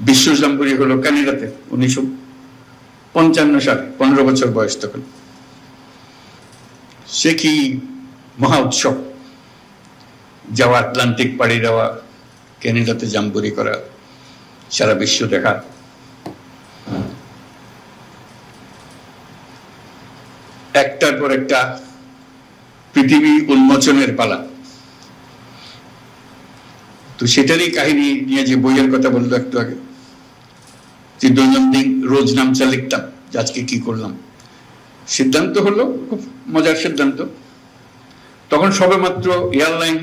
বিশ্ব জাম্বুরি হলো ক্যানাডাতে 1955 সালে, 15 বছর বয়স তখন। সে কি মহা উৎসব, যাওয়া, আটলান্টিক পাড়ি দেওয়া, ক্যানাডাতে জাম্বুরি করা, সারা বিশ্ব দেখা। একটার পর একটা পৃথিবী উন্মোচনের পালা। তো সেটারই কাহিনী নিয়ে যে বইয়ের কথা বললো একটু আগে, যে দৈনন্দিন রোজ নামচা লিখতাম যে আজকে কি করলাম। সিদ্ধান্ত হলো, খুব মজার সিদ্ধান্ত, তখন সবে মাত্র এয়ারলাইন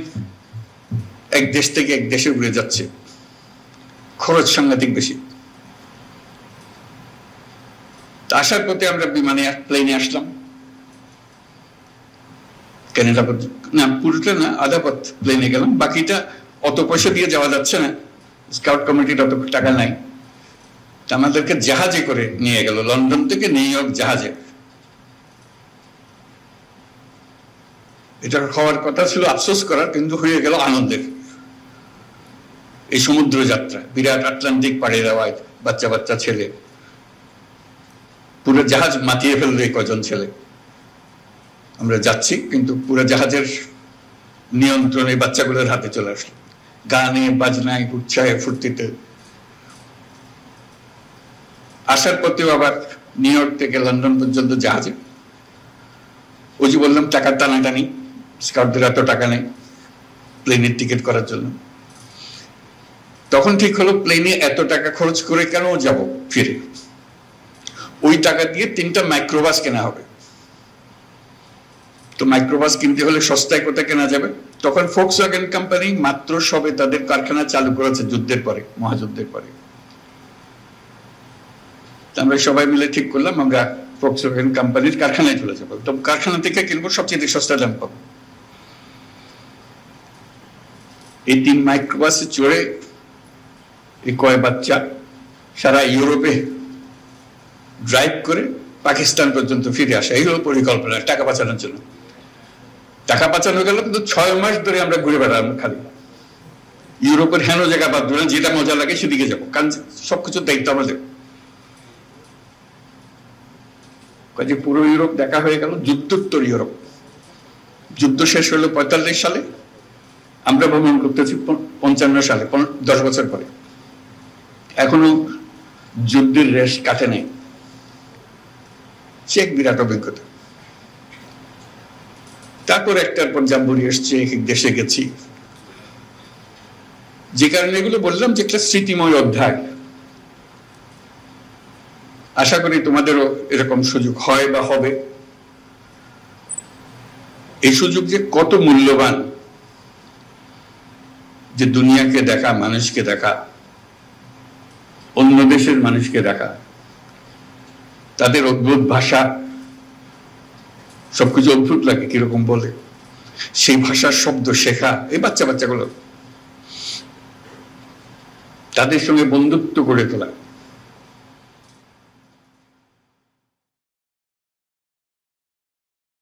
এক দেশ থেকে এক দেশে উড়ে যাচ্ছে, খরচ সাংঘাতিক বেশি। আসার পথে আমরা বিমানে প্লেনে আসলাম, ক্যানাডা না, পুরোটা না, আধা পথ প্লেনে গেলাম, বাকিটা অত পয়সা দিয়ে যাওয়া যাচ্ছে না, স্কাউট কমিটির অত টাকা নাই। আমাদেরকে জাহাজে করে নিয়ে গেল, লন্ডন থেকে নিউ ইয়র্ক জাহাজে। এটা হওয়ার কথা ছিল আফসোস করার, কিন্তু হয়ে গেল আনন্দের। এই সমুদ্র যাত্রা, বিরাট আটলান্টিক পাড়ি দেওয়ায় বাচ্চা বাচ্চা ছেলে, পুরো জাহাজ মাতিয়ে ফেলবে কজন ছেলে। আমরা যাচ্ছি, কিন্তু পুরো জাহাজের নিয়ন্ত্রণ এই বাচ্চাগুলোর হাতে চলে আসলো, গানে বাজনায় উৎসাহে ফুর্তিতে। আসার পথেও আবার নিউ ইয়র্ক থেকে লন্ডন পর্যন্ত জাহাজে। ওই যে বললাম টাকার টানাটানি, স্কাউটদের এত টাকা নেই প্লেনের টিকিট করার জন্য। তখন ঠিক হলো প্লেনে এত টাকা খরচ করে কেন যাব ফিরে, ওই টাকা দিয়ে 3টা মাইক্রোবাস কেনা হবে। তো মাইক্রোবাস কিনতে হলে সস্তায় কোথায় কেনা যাবে? তখন ফোক্সওয়াগন কোম্পানি মাত্র সবে তাদের কারখানা চালু করেছে যুদ্ধের পরে, মহাযুদ্ধের পরে। আমরা সবাই মিলে ঠিক করলাম আমরা ফোক্সওয়াগন কোম্পানির কারখানায় চলে যাবো, তো কারখানা থেকে কিনবো, সবচেয়ে সস্তা দাম পাবো। এই 3 মাইক্রোবাসে চড়ে এই কয় বাচ্চা সারা ইউরোপে ড্রাইভ করে পাকিস্তান পর্যন্ত ফিরে আসা, এই হলো পরিকল্পনা টাকা বাঁচানোর জন্য। টাকা বাঁচানো গেল, কিন্তু 6 মাস ধরে আমরা ঘুরে বেড়ালাম খালি ইউরোপের হেন জায়গা বাদ দিলাম, যেটা মজা লাগে সেদিকে যাবো, কারণ সবকিছুর দায়িত্ব আমাদের। কাজে পুরো ইউরোপ দেখা হয়ে গেল, যুদ্ধোত্তর ইউরোপ। যুদ্ধ শেষ হলো 45 সালে, আমরা ভ্রমণ করতেছি 55 সালে, 10 বছর পরে। এখনো যুদ্ধের রেশ কাটে নাই। সে এক বিরাট অভিজ্ঞতা। তারপর একটার পর জাম্বুরি এসছে, এক দেশে গেছি। যে কারণে এগুলো বললাম যে একটা স্মৃতিময় অধ্যায়। আশা করি তোমাদেরও এরকম সুযোগ হয় বা হবে। এই সুযোগ যে কত মূল্যবান, যে দুনিয়াকে দেখা, মানুষকে দেখা, অন্য দেশের মানুষকে দেখা, তাদের অদ্ভুত ভাষা, সবকিছু অদ্ভুত লাগে কিরকম বলে, সেই ভাষার শব্দ শেখা, এই বাচ্চাগুলো, তাদের সঙ্গে বন্ধুত্ব গড়ে তোলা।